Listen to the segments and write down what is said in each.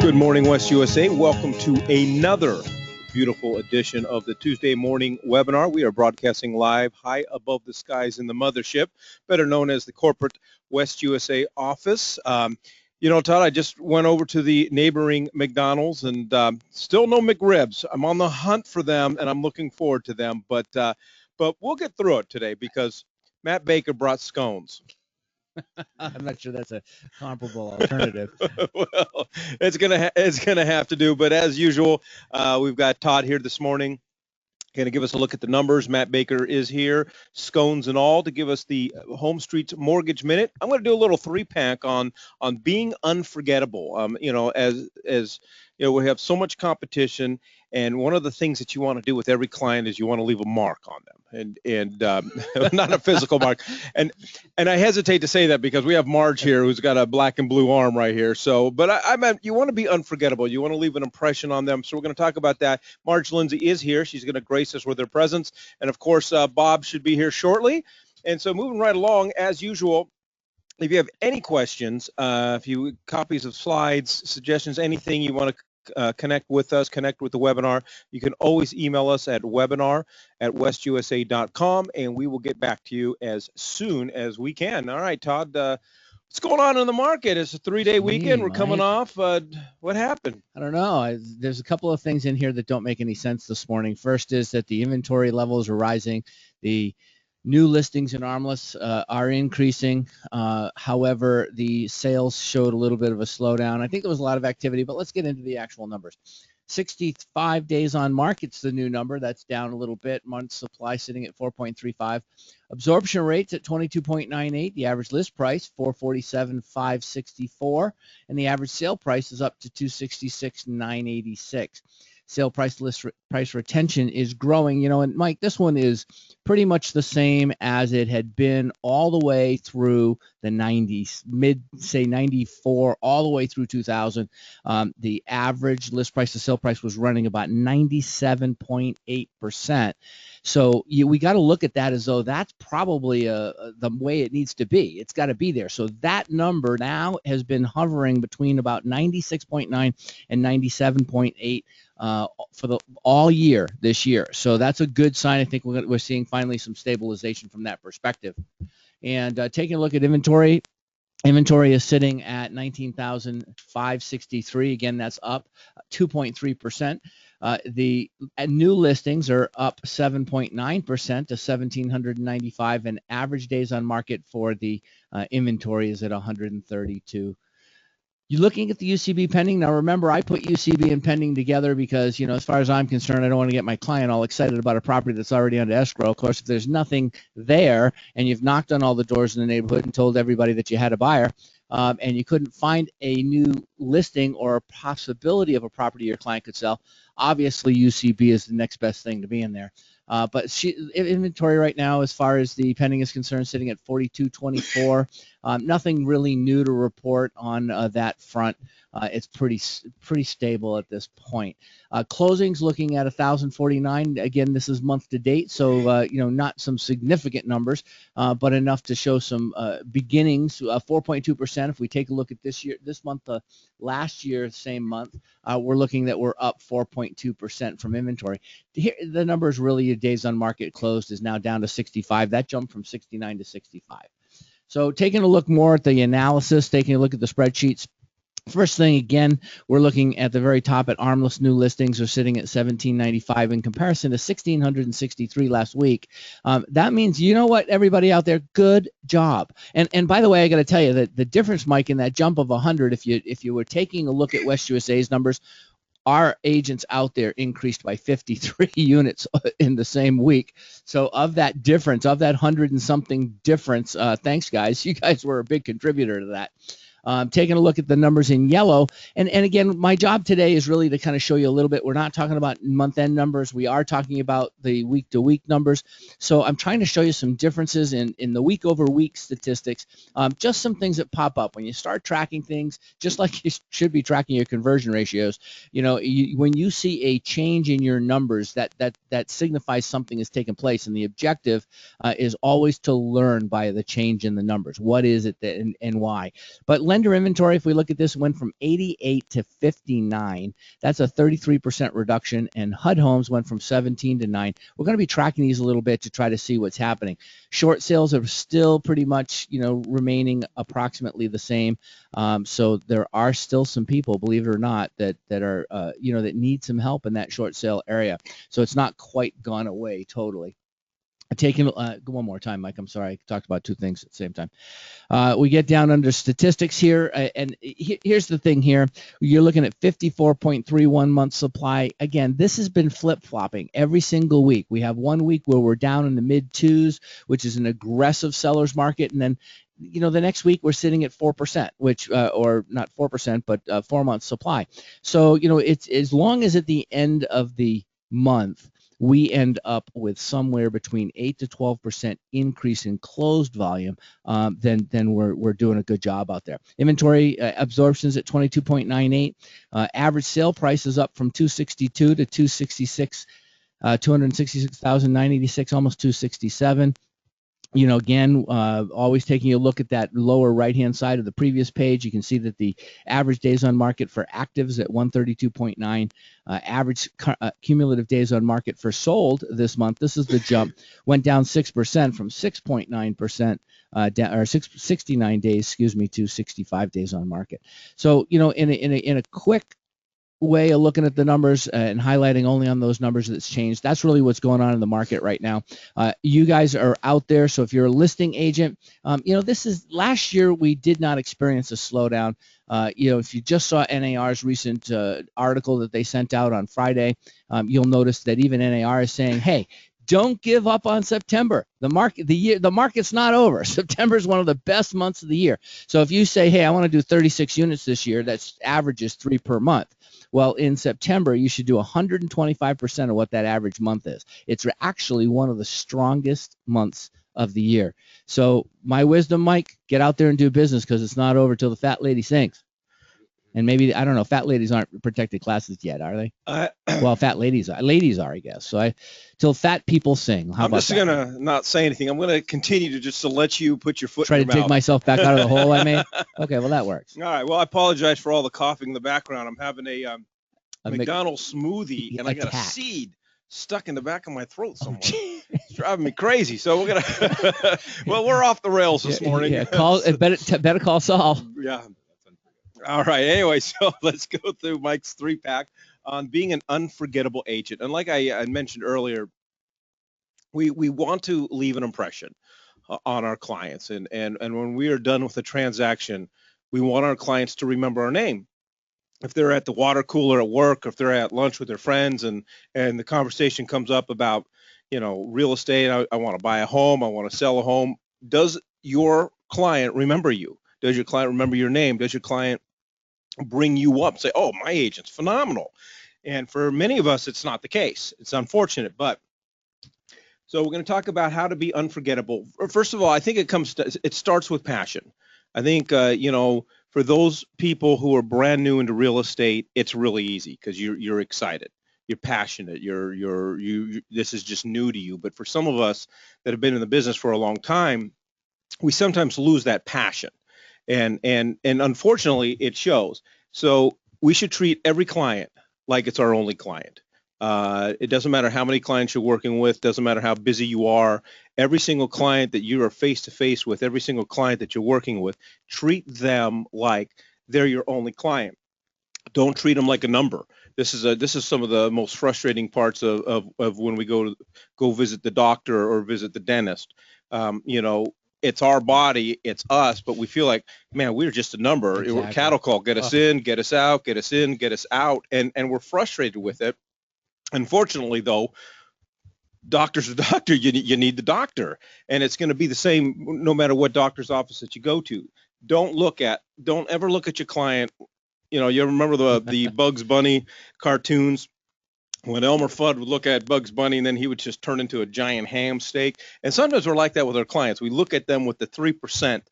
Good morning, West USA. Welcome to another beautiful edition of the Tuesday morning webinar. We are broadcasting live high above the skies in the mothership, better known as the corporate West USA office. Todd, I just went over to the neighboring McDonald's and still no McRibs. I'm on the hunt for them and I'm looking forward to them, but we'll get through it today because Matt Baker brought scones. I'm not sure that's a comparable alternative. Well, it's gonna have to do. But as usual, we've got Todd here this morning. Going to give us a look at the numbers. Matt Baker is here, scones and all, to give us the Home Street Mortgage Minute. I'm going to do a little three-pack on being unforgettable. As you know, we have so much competition, and one of the things that you want to do with every client is you want to leave a mark on them, and not a physical mark. And I hesitate to say that because we have Marge here, who's got a black and blue arm right here. So, but I meant you want to be unforgettable. You want to leave an impression on them. So we're going to talk about that. Marge Lindsay is here. She's going to grace us with her presence, and of course, Bob should be here shortly. And so, moving right along, as usual. If you have any questions, if you copies of slides, suggestions, anything you want to connect with us, connect with the webinar, you can always email us at webinar@westusa.com, and we will get back to you as soon as we can. All right, Todd, what's going on in the market? It's a three-day weekend. We're coming off. What happened? I don't know. There's a couple of things in here that don't make any sense this morning. First is that the inventory levels are rising. The new listings in Armless are increasing. However, the sales showed a little bit of a slowdown. I think there was a lot of activity, but let's get into the actual numbers. 65 days on market's the new number. That's down a little bit. Month supply sitting at 4.35. Absorption rates at 22.98. The average list price 447,564, and the average sale price is up to 266,986. Sale price list price retention is growing. You know, and Mike, this one is pretty much the same as it had been all the way through the 90s, say 94, all the way through 2000. The average list price to sale price was running about 97.8%. So we got to look at that as though that's probably the way it needs to be. It's got to be there. So that number now has been hovering between about 96.9 and 97.8 for the all year this year. So that's a good sign. I think we're seeing finally some stabilization from that perspective. And taking a look at inventory. Inventory is sitting at 19,563. Again, that's up 2.3%. The new listings are up 7.9% to 1,795, and average days on market for the inventory is at 132. You're looking at the UCB pending. Now, remember, I put UCB and pending together because, as far as I'm concerned, I don't want to get my client all excited about a property that's already under escrow. Of course, if there's nothing there and you've knocked on all the doors in the neighborhood and told everybody that you had a buyer, and you couldn't find a new listing or a possibility of a property your client could sell, obviously UCB is the next best thing to be in there. But inventory right now, as far as the pending is concerned, sitting at 4224. Nothing really new to report on that front. It's pretty stable at this point. Closings looking at 1,049. Again, this is month to date, so not some significant numbers, but enough to show some beginnings. 4.2%. If we take a look at this month, last year, same month, we're looking that we're up 4.2% from inventory. Here, the numbers really, your days on market closed is now down to 65. That jumped from 69 to 65. So taking a look more at the analysis, taking a look at the spreadsheets. First thing, again, we're looking at the very top at armless new listings are sitting at 1,795 in comparison to 1,663 last week. That means, you know what, everybody out there, good job. And by the way, I got to tell you that the difference, Mike, in that jump of 100, if you were taking a look at West USA's numbers, our agents out there increased by 53 units in the same week. So of that difference, of that 100 and something difference, thanks, guys. You guys were a big contributor to that. Taking a look at the numbers in yellow. And again, my job today is really to kind of show you a little bit. We're not talking about month-end numbers. We are talking about the week-to-week numbers. So I'm trying to show you some differences in the week-over-week statistics, just some things that pop up. When you start tracking things, just like you should be tracking your conversion ratios, when you see a change in your numbers, that signifies something has taken place. And the objective is always to learn by the change in the numbers. What is it and why? But lender inventory, if we look at this, went from 88 to 59. That's a 33% reduction. And HUD homes went from 17 to 9. We're going to be tracking these a little bit to try to see what's happening. Short sales are still pretty much, remaining approximately the same. So there are still some people, believe it or not, that are, that need some help in that short sale area. So it's not quite gone away totally. Taking one more time, Mike. I'm sorry. I talked about two things at the same time. We get down under statistics here, and here's the thing here. You're looking at 54.31 month supply. Again, this has been flip-flopping every single week. We have 1 week where we're down in the mid-twos, which is an aggressive seller's market, and then the next week we're sitting at 4%, which or not 4%, but 4 month supply. So it's as long as at the end of the month we end up with somewhere between 8 to 12% increase in closed volume, then we're doing a good job out there. Inventory absorptions at 22.98. Average sale price is up from 262 to 266, 266,986, almost 267. Again, always taking a look at that lower right-hand side of the previous page, you can see that the average days on market for actives at 132.9. Average cumulative days on market for sold this month, this is the jump, went down 6% from 6.9%, or 69 days, to 65 days on market. So, in a quick way of looking at the numbers and highlighting only on those numbers that's changed. That's really what's going on in the market right now. You guys are out there, so if you're a listing agent, this is last year we did not experience a slowdown. If you just saw NAR's recent article that they sent out on Friday, you'll notice that even NAR is saying, hey, don't give up on September. The market's not over. September is one of the best months of the year. So if you say, hey, I want to do 36 units this year, that's averages 3 per month. Well, in September, you should do 125% of what that average month is. It's actually one of the strongest months of the year. So my wisdom, Mike, get out there and do business because it's not over till the fat lady sings. And maybe, I don't know, fat ladies aren't protected classes yet, are they? Well, fat ladies are. Ladies are, I guess. So till fat people sing. How I'm about just that? going to not say anything. I'm going to continue to let you put your foot Try in to your dig mouth. myself back out of the hole I made? Okay, well, that works. All right. Well, I apologize for all the coughing in the background. I'm having a McDonald's smoothie, and I got a seed stuck in the back of my throat somewhere. It's driving me crazy. So we're gonna well, we're off the rails this morning. Yeah, better call Saul. Yeah. All right. Anyway, so let's go through Mike's 3-pack on being an unforgettable agent. And like I mentioned earlier, we want to leave an impression on our clients, and when we are done with the transaction, We want our clients to remember our name. If they're at the water cooler at work, or if they're at lunch with their friends, and the conversation comes up about, real estate, I want to buy a home, I want to sell a home. Does your client remember you? Does your client remember your name? Does your client bring you up, say, oh, my agent's phenomenal? And for many of us, it's not the case. It's unfortunate, but so we're going to talk about how to be unforgettable. First of all, I think it starts with passion. I think, for those people who are brand new into real estate, it's really easy because you're excited, you're passionate, this is just new to you. But for some of us that have been in the business for a long time, we sometimes lose that passion, and unfortunately, it shows. So we should treat every client like it's our only client. It doesn't matter how many clients you're working with, doesn't matter how busy you are. Every single client that you are face to face with, every single client that you're working with, treat them like they're your only client. Don't treat them like a number. This is some of the most frustrating parts of when we go visit the doctor or visit the dentist. It's our body, it's us, but we feel like, man, we're just a number. We're Exactly. cattle call, get us in, get us out, get us in, get us out, and we're frustrated with it. Unfortunately, though, doctor's a doctor. You need the doctor, and it's going to be the same no matter what doctor's office that you go to. Don't ever look at your client. You remember the Bugs Bunny cartoons, when Elmer Fudd would look at Bugs Bunny and then he would just turn into a giant ham steak. And sometimes we're like that with our clients. We look at them with the 3%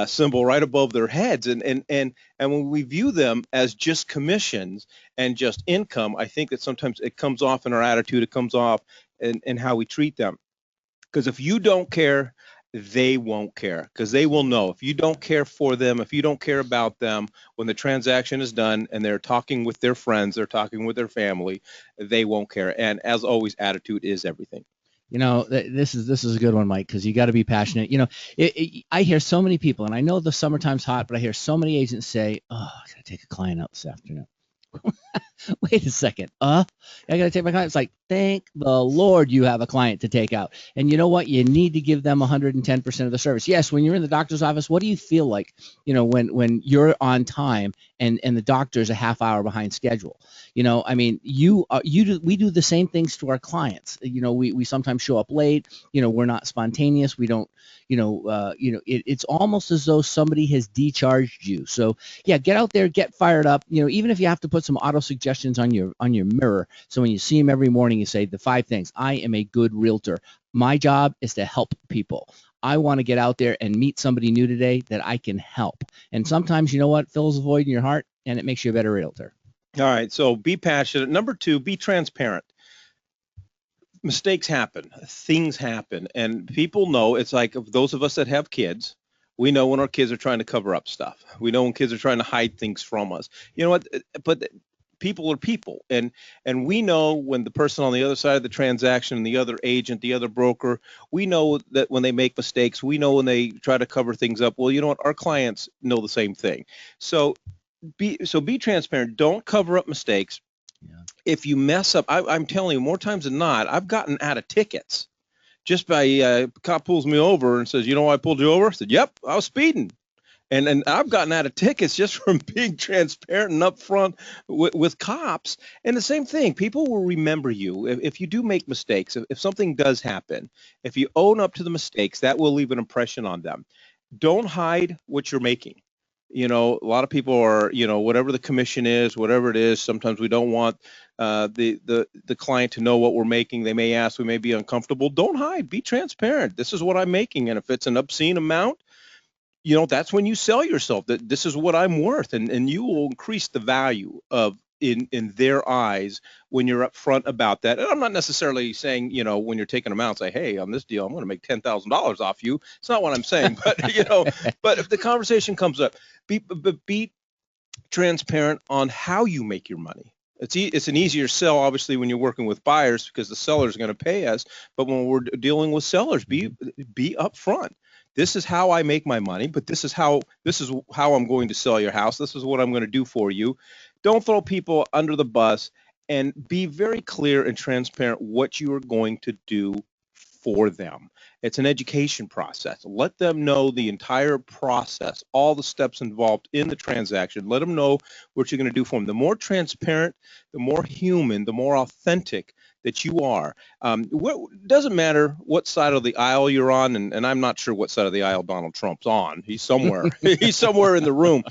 symbol right above their heads. And when we view them as just commissions and just income, I think that sometimes it comes off in our attitude. It comes off in how we treat them. Because if you don't care, they won't care, because they will know. If you don't care for them, if you don't care about them, when the transaction is done and they're talking with their friends, they're talking with their family, they won't care. And as always, attitude is everything. This is a good one, Mike, because you got to be passionate. I hear so many people, and I know the summertime's hot, but I hear so many agents say, "Oh, I got to take a client out this afternoon." Wait a second. I got to take my client. It's like, thank the Lord you have a client to take out. And you know what? You need to give them 110% of the service. Yes, when you're in the doctor's office, what do you feel like, when you're on time and the doctor's a half hour behind schedule? I mean, we do the same things to our clients. We sometimes show up late. We're not spontaneous. We don't, it's almost as though somebody has decharged you. So yeah, get out there, get fired up. Even if you have to put some auto suggestions on your mirror, so when you see them every morning, you say the 5 things. I am a good realtor. My job is to help people. I want to get out there and meet somebody new today that I can help. And sometimes, you know what, fills a void in your heart, and it makes you a better realtor. All right, so be passionate. Number 2, be transparent. Mistakes happen, things happen, and people know. It's like those of us that have kids, we know when our kids are trying to cover up stuff. We know when kids are trying to hide things from us. You know what? But people are people, and we know when the person on the other side of the transaction, the other agent, the other broker, we know that when they make mistakes, we know when they try to cover things up. Well, you know what? Our clients know the same thing. So be transparent. Don't cover up mistakes. Yeah. If you mess up, I'm telling you, more times than not, I've gotten out of tickets just by cop pulls me over and says, "You know why I pulled you over?" I said, "Yep, I was speeding." And I've gotten out of tickets just from being transparent and upfront with cops. And the same thing, people will remember you if you do make mistakes. If something does happen, if you own up to the mistakes, that will leave an impression on them. Don't hide what you're making. A lot of people are, whatever the commission is, whatever it is. Sometimes we don't want the client to know what we're making. They may ask, we may be uncomfortable. Don't hide. Be transparent. This is what I'm making, and if it's an obscene amount, that's when you sell yourself, that this is what I'm worth, and you will increase the value of in their eyes when you're upfront about that. And I'm not necessarily saying, when you're taking them out, say, hey, on this deal, I'm going to make $10,000 off you. It's not what I'm saying, but but if the conversation comes up, be transparent on how you make your money. It's an easier sell, obviously, when you're working with buyers because the seller's going to pay us. But when we're dealing with sellers, be upfront. This is how I make my money, but this is how I'm going to sell your house. This is what I'm going to do for you. Don't throw people under the bus, and be very clear and transparent what you are going to do for them. It's an education process. Let them know the entire process, all the steps involved in the transaction. Let them know what you're going to do for them. The more transparent, the more human, the more authentic that you are. Doesn't matter what side of the aisle you're on, and I'm not sure what side of the aisle Donald Trump's on. He's somewhere. He's somewhere in the room.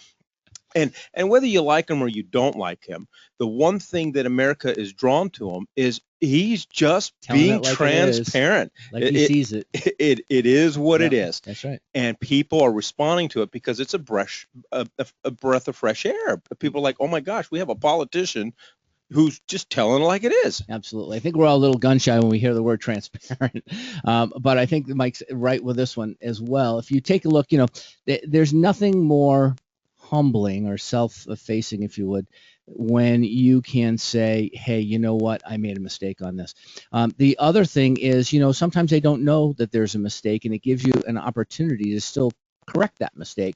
And whether you like him or you don't like him, the one thing that America is drawn to him is he's just Telling being it like transparent. like he sees it. It is what it Yep, is, that's right. and people are responding to it because it's a breath of fresh air. People are like, oh my gosh, we have a politician who's just telling it like it is. Absolutely. I think we're all a little gun shy when we hear the word transparent. But I think Mike's right with this one as well. If you take a look, there's nothing more humbling or self-effacing, if you would, when you can say, hey, you know what, I made a mistake on this. The other thing is, sometimes they don't know that there's a mistake, and it gives you an opportunity to still correct that mistake.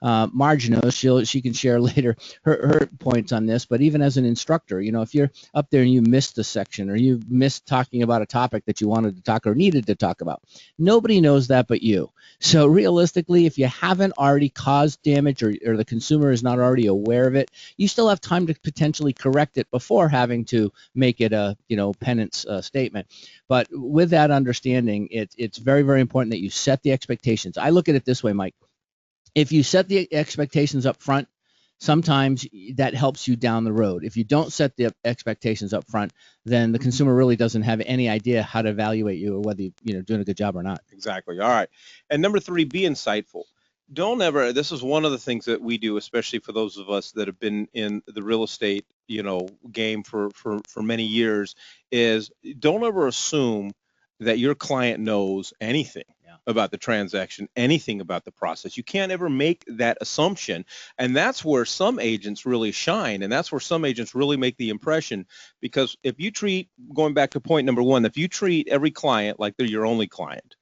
Marge knows, she can share later her points on this, but even as an instructor, if you're up there and you missed a section or you missed talking about a topic that you wanted to talk or needed to talk about, nobody knows that but you. So realistically, if you haven't already caused damage or the consumer is not already aware of it, you still have time to potentially correct it before having to make it a penance statement. But with that understanding, it's very, very important that you set the expectations. I look at it this way, Mike. If you set the expectations up front, sometimes that helps you down the road. If you don't set the expectations up front, then the consumer really doesn't have any idea how to evaluate you or whether you're doing a good job or not. Exactly. All right. And number 3, be insightful. Don't ever, this is one of the things that we do, especially for those of us that have been in the real estate, game for many years, is don't ever assume that your client knows anything about the transaction, anything about the process. You can't ever make that assumption. And that's where some agents really shine. And that's where some agents really make the impression. Because if you treat, going back to point number 1, if you treat every client like they're your only client,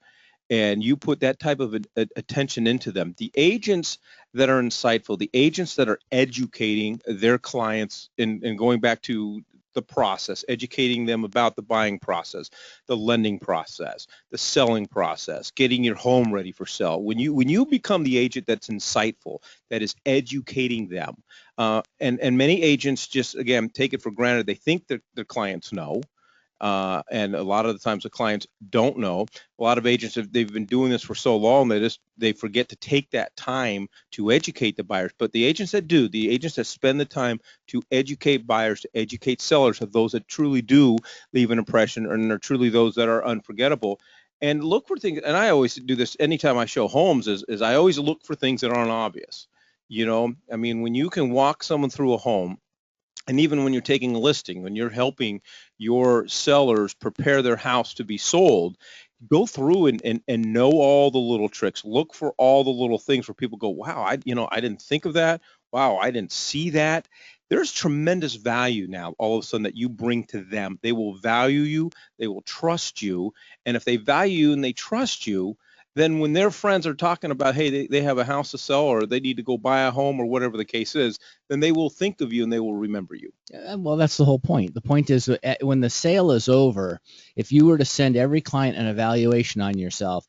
and you put that type of attention into them, the agents that are insightful, the agents that are educating their clients and going back to the process, educating them about the buying process, the lending process, the selling process, getting your home ready for sale. When you become the agent that's insightful, that is educating them, and many agents just, again, take it for granted. They think that their clients know. And a lot of the times the clients don't know. A lot of agents, they've been doing this for so long, they forget to take that time to educate the buyers. But the agents that do, the agents that spend the time to educate buyers, to educate sellers, are those that truly do leave an impression, and are truly those that are unforgettable. And look for things, and I always do this anytime I show homes, is I always look for things that aren't obvious. I mean, when you can walk someone through a home, and even when you're taking a listing, when you're helping your sellers prepare their house to be sold, go through and know all the little tricks. Look for all the little things where people go, wow, I didn't think of that. Wow, I didn't see that. There's tremendous value now all of a sudden that you bring to them. They will value you. They will trust you. And if they value you and they trust you, then when their friends are talking about, hey, they have a house to sell or they need to go buy a home or whatever the case is, then they will think of you and they will remember you. Well, that's the whole point. The point is when the sale is over, if you were to send every client an evaluation on yourself,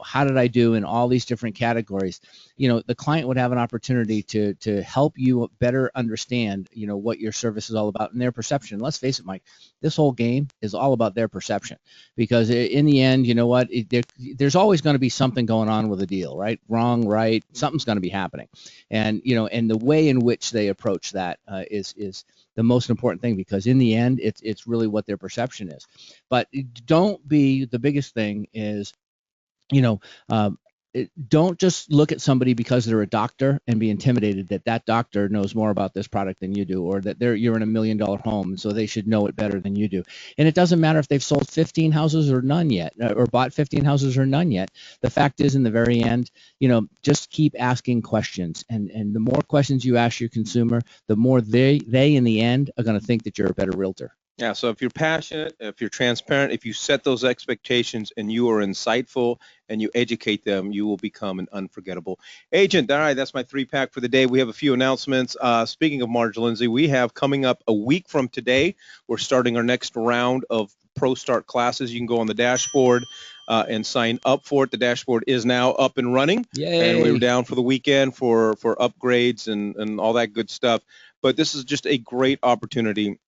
how did I do in all these different categories? The client would have an opportunity to help you better understand, what your service is all about and their perception. Let's face it, Mike, this whole game is all about their perception, because in the end, you know what, there's always going to be something going on with a deal, right? Wrong, right? Something's going to be happening. And, and the way in which they approach that is the most important thing, because in the end, it's really what their perception is. But the biggest thing is, don't just look at somebody because they're a doctor and be intimidated that doctor knows more about this product than you do, or that you're in $1 million home, so they should know it better than you do. And it doesn't matter if they've sold 15 houses or none yet, or bought 15 houses or none yet. The fact is, in the very end, just keep asking questions. And the more questions you ask your consumer, the more they in the end are going to think that you're a better realtor. Yeah, so if you're passionate, if you're transparent, if you set those expectations and you are insightful and you educate them, you will become an unforgettable agent. All right, that's my 3-pack for the day. We have a few announcements. Speaking of Marge Lindsay, we have coming up a week from today, we're starting our next round of Pro Start classes. You can go on the dashboard and sign up for it. The dashboard is now up and running. Yay. And we were down for the weekend for upgrades and all that good stuff. But this is just a great opportunity.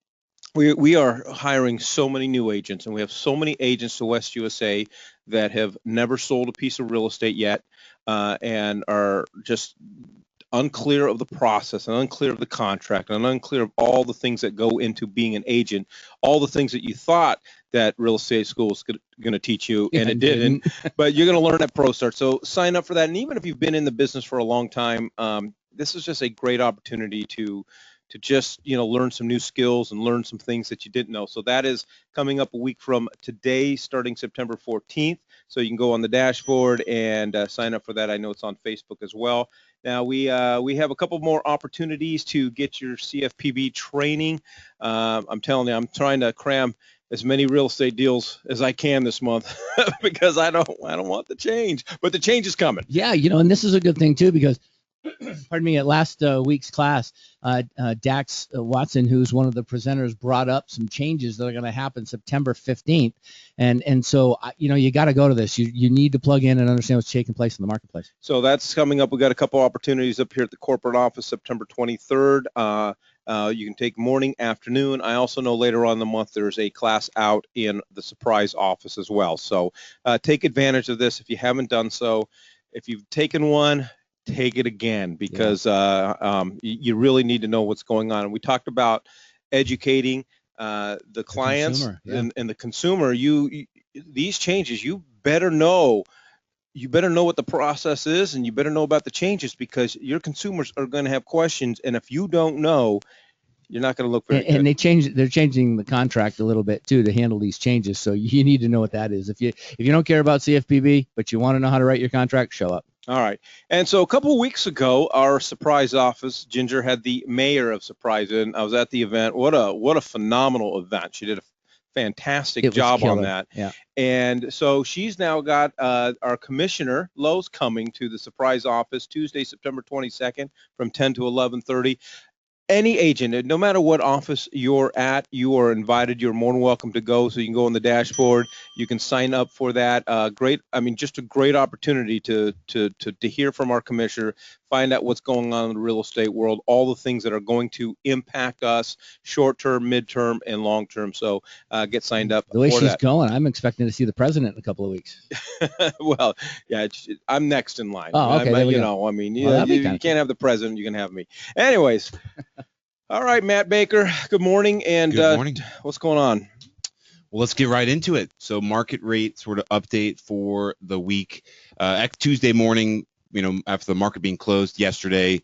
We are hiring so many new agents, and we have so many agents to West USA that have never sold a piece of real estate yet, and are just unclear of the process and unclear of the contract and unclear of all the things that go into being an agent, all the things that you thought that real estate school was going to teach you, and it didn't. But you're going to learn at ProStart. So sign up for that. And even if you've been in the business for a long time, this is just a great opportunity to just learn some new skills and learn some things that you didn't know. So that is coming up a week from today, starting September 14th. So you can go on the dashboard and sign up for that. I know it's on Facebook as well. Now we have a couple more opportunities to get your CFPB training. I'm telling you, I'm trying to cram as many real estate deals as I can this month because I don't want the change, but the change is coming. Yeah, and this is a good thing too, because pardon me, at last week's class, Dax Watson, who's one of the presenters, brought up some changes that are going to happen September 15th. And so, you got to go to this. You need to plug in and understand what's taking place in the marketplace. So that's coming up. We got a couple opportunities up here at the corporate office, September 23rd. You can take morning, afternoon. I also know later on in the month there's a class out in the surprise office as well. So take advantage of this if you haven't done so. If you've taken one, take it again, because you really need to know what's going on. And we talked about educating the clients consumer, and the consumer. These changes, you better know what the process is, and you better know about the changes, because your consumers are going to have questions, and if you don't know, you're not going to look very good. And they're changing the contract a little bit too to handle these changes. So you need to know what that is. If you don't care about CFPB, but you want to know how to write your contract, show up. All right. And so a couple of weeks ago, our surprise office, Ginger, had the mayor of Surprise in. I was at the event. What a phenomenal event. She did a fantastic job on that. Yeah. And so she's now got our commissioner, Lowe's, coming to the surprise office Tuesday, September 22nd from 10 to 11:30. Any agent, no matter what office you're at, you are invited. You're more than welcome to go. So you can go on the dashboard. You can sign up for that. Just a great opportunity to hear from our commissioner, find out what's going on in the real estate world, all the things that are going to impact us short term, midterm, and long term. So get signed up. The way for she's that. going, I'm expecting to see the president in a couple of weeks. Well, yeah, I'm next in line. Oh, okay. You can't have the president. You can have me. Anyways. All right, Matt Baker, good morning. And good morning. What's going on? Well, let's get right into it. So market rate sort of update for the week. Tuesday morning, after the market being closed yesterday,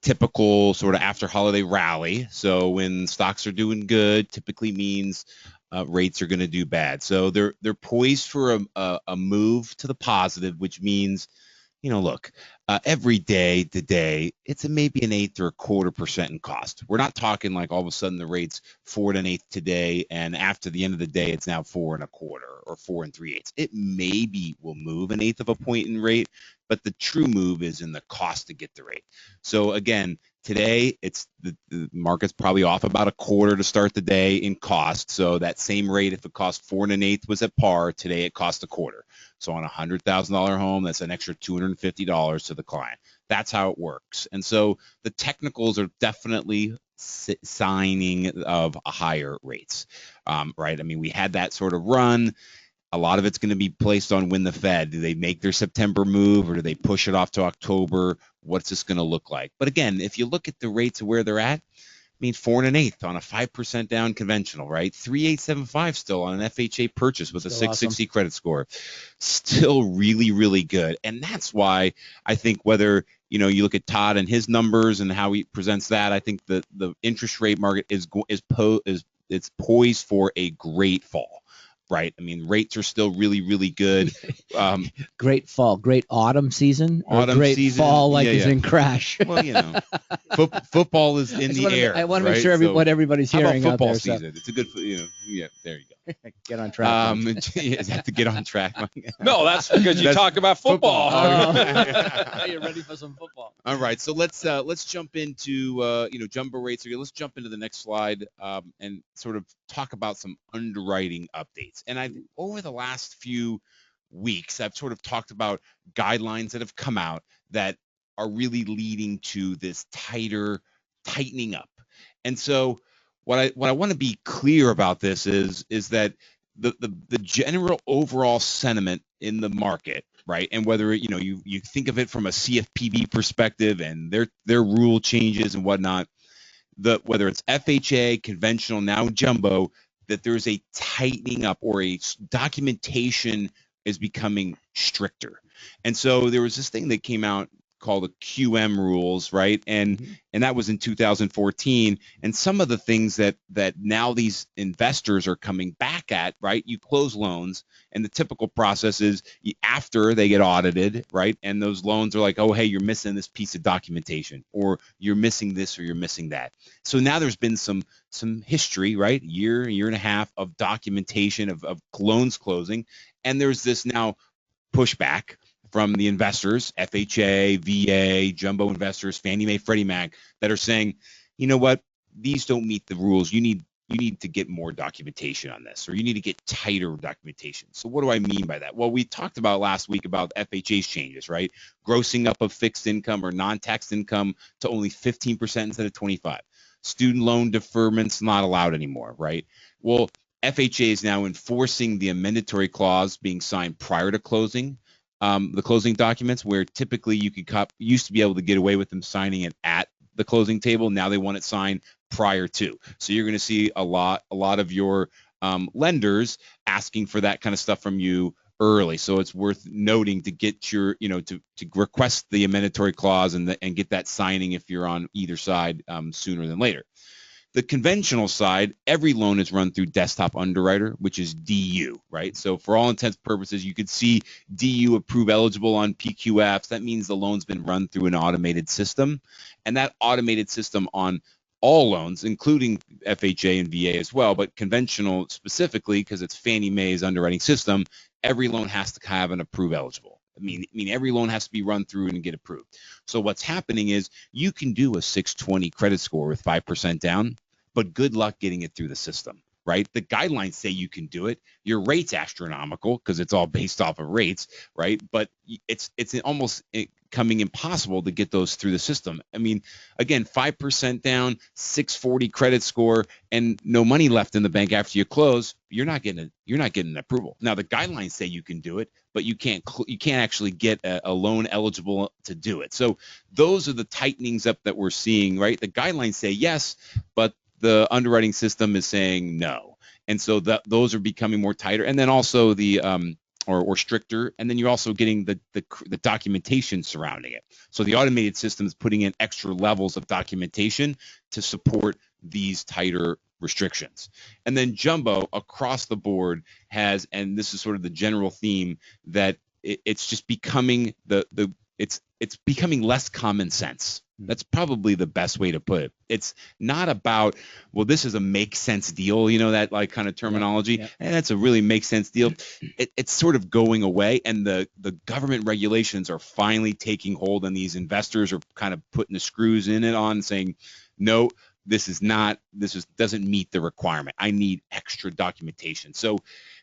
typical sort of after holiday rally. So when stocks are doing good, typically means rates are going to do bad. So they're poised for a move to the positive, which means, look, every day today, it's maybe an 1/8 or 1/4% in cost. We're not talking like all of a sudden the rate's 4 1/8 today, and after the end of the day, it's now 4 1/4 or 4 3/8. It maybe will move an 1/8 of a point in rate, but the true move is in the cost to get the rate. So again, today it's the market's probably off about 1/4 to start the day in cost. So that same rate, if it cost 4 1/8 was at par, today it cost 1/4. So on a $100,000 home, that's an extra $250 to the client. That's how it works. And so the technicals are definitely signing of a higher rates, right? I mean, we had that sort of run. A lot of it's going to be placed on when the Fed, do they make their September move, or do they push it off to October? What's this going to look like? But again, if you look at the rates of where they're at, I mean, 4 1/8 on a 5% down conventional, right? 3.875 still on an FHA purchase with a 660 awesome credit score. Still really, really good. And that's why I think whether, you look at Todd and his numbers and how he presents that, I think the interest rate market is poised for a great fall. Right. I mean, rates are still really, really good. Great fall, great autumn season, or great season, fall is in crash. Well, football is in the air. I want to make sure what everybody's hearing how about football out there. Season? It's a good, there you go. Get on track. Is that to get on track? No, that's because you talked about football. You're ready for some football. All right, so let's jump into jumbo rates. Let's jump into the next slide and sort of talk about some underwriting updates. rates. And over the last few weeks, I've sort of talked about guidelines that have come out that are really leading to this tightening up. And so what I want to be clear about this is that the general overall sentiment in the market, right? And whether you think of it from a CFPB perspective and their rule changes and whatnot, whether it's FHA, conventional, now jumbo, that there's a tightening up or a documentation is becoming stricter. And so there was this thing that came out called the QM rules, right? And that was in 2014. And some of the things that now these investors are coming back at, right? You close loans, and the typical process is after they get audited, right? And those loans are like, oh, hey, you're missing this piece of documentation, or you're missing this, or you're missing that. So now there's been some history, right? Year and a half of documentation of loans closing, and there's this now pushback from the investors, FHA, VA, jumbo investors, Fannie Mae, Freddie Mac, that are saying, you know what, these don't meet the rules. You need to get more documentation on this, or you need to get tighter documentation. So what do I mean by that? Well, we talked about last week about FHA's changes, right? Grossing up of fixed income or non-taxed income to only 15% instead of 25%. Student loan deferments not allowed anymore, right? Well, FHA is now enforcing the amendatory clause being signed prior to closing. The closing documents, where typically used to be able to get away with them signing it at the closing table. Now they want it signed prior to. So you're going to see a lot of your lenders asking for that kind of stuff from you early. So it's worth noting to get your, to request the amendatory clause and get that signing if you're on either side sooner than later. The conventional side, every loan is run through Desktop Underwriter, which is DU, right? So for all intents and purposes, you could see DU approve eligible on PQFs. That means the loan's been run through an automated system. And that automated system on all loans, including FHA and VA as well, but conventional specifically, because it's Fannie Mae's underwriting system, every loan has to have an approve eligible. I mean, every loan has to be run through and get approved. So what's happening is you can do a 620 credit score with 5% down, but good luck getting it through the system, right? The guidelines say you can do it. Your rate's astronomical because it's all based off of rates, right? But it's almost becoming impossible to get those through the system. I mean, again, 5% down, 640 credit score, and no money left in the bank after you close. You're not getting an approval. Now the guidelines say you can do it, but you can't actually get a loan eligible to do it. So those are the tightenings up that we're seeing, right? The guidelines say yes, but the underwriting system is saying no, and so those are becoming more tighter, and then also the or stricter, and then you're also getting the documentation surrounding it. So the automated system is putting in extra levels of documentation to support these tighter restrictions. And then jumbo across the board has, and this is sort of the general theme, that it's just becoming it's becoming less common sense. That's probably the best way to put it. It's not about, well, this is a make sense deal, that like kind of terminology. Yeah. And that's a really make sense deal. It's sort of going away, and the government regulations are finally taking hold, and these investors are kind of putting the screws in it on, saying, no, this doesn't meet the requirement. I need extra documentation. So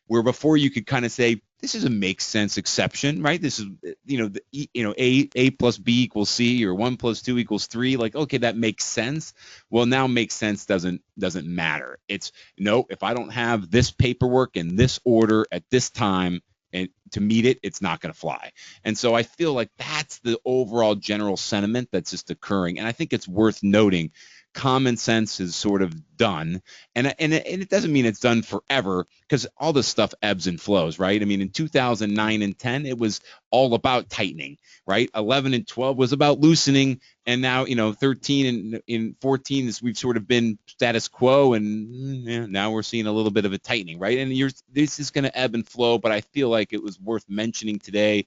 where before you could kind of say, this is a make sense exception, right? This is, A plus B equals C, or 1 plus 2 equals 3. Like, okay, that makes sense. Well, now make sense doesn't matter. It's no, if I don't have this paperwork in this order at this time and to meet it, it's not going to fly. And so I feel like that's the overall general sentiment that's just occurring. And I think it's worth noting, common sense is sort of done, and it doesn't mean it's done forever, because all this stuff ebbs and flows, right? I mean, in 2009 and 10, it was all about tightening, right? 11 and 12 was about loosening, and now 13 and 14 is, we've sort of been status quo, and now we're seeing a little bit of a tightening, right? And this is going to ebb and flow, but I feel like it was worth mentioning today,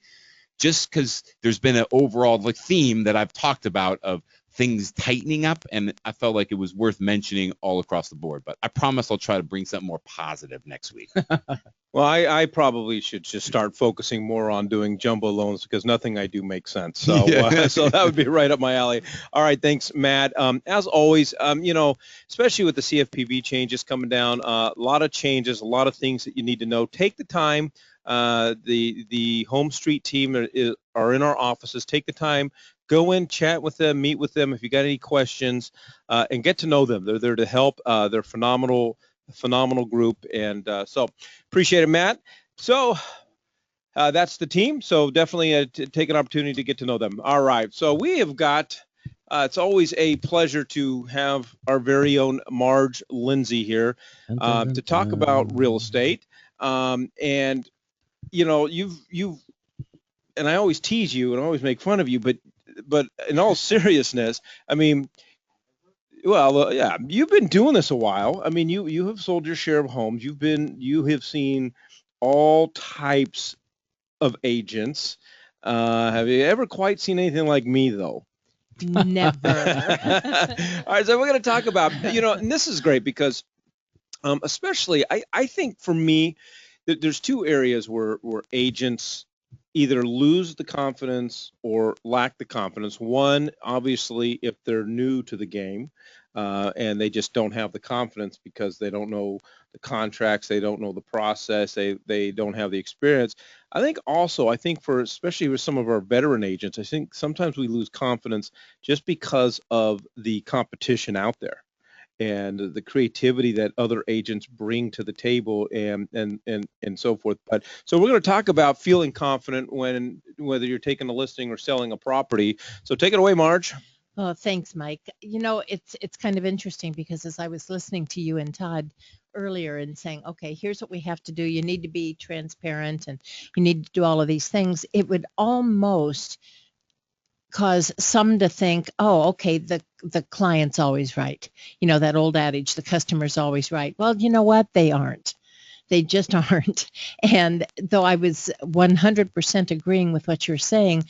just because there's been an overall theme that I've talked about of things tightening up, and I felt like it was worth mentioning all across the board. But I promise I'll try to bring something more positive next week. Well, I probably should just start focusing more on doing jumbo loans because nothing I do makes sense. So, Yeah. so that would be right up my alley. All right, thanks, Matt. As always, especially with the CFPB changes coming down, a lot of changes, a lot of things that you need to know. Take the time. The Home Street team are in our offices. Take the time. Go in, chat with them, meet with them if you got any questions, and get to know them. They're there to help. They're phenomenal group, and so appreciate it, Matt. So that's the team. So definitely take an opportunity to get to know them. All right. So we have got. It's always a pleasure to have our very own Marge Lindsay here to talk about real estate. And you've and I always tease you and I always make fun of you, but in all seriousness, I mean, well, yeah, you've been doing this a while. I mean, you have sold your share of homes. You have seen all types of agents. Have you ever quite seen anything like me, though? Never. All right, so we're going to talk about, and this is great because, especially, I think for me, there's two areas where agents either lose the confidence or lack the confidence. One, obviously, if they're new to the game, and they just don't have the confidence because they don't know the contracts, they don't know the process, they don't have the experience. I think for especially with some of our veteran agents, I think sometimes we lose confidence just because of the competition out there and the creativity that other agents bring to the table and so forth. But so we're going to talk about feeling confident whether you're taking a listing or selling a property. So take it away, Marge. Oh, thanks, Mike. It's kind of interesting because as I was listening to you and Todd earlier and saying, okay, here's what we have to do. You need to be transparent and you need to do all of these things. It would almost cause some to think, oh, okay, the client's always right. That old adage, the customer's always right. Well, you know what? They aren't. They just aren't. And though I was 100% agreeing with what you're saying,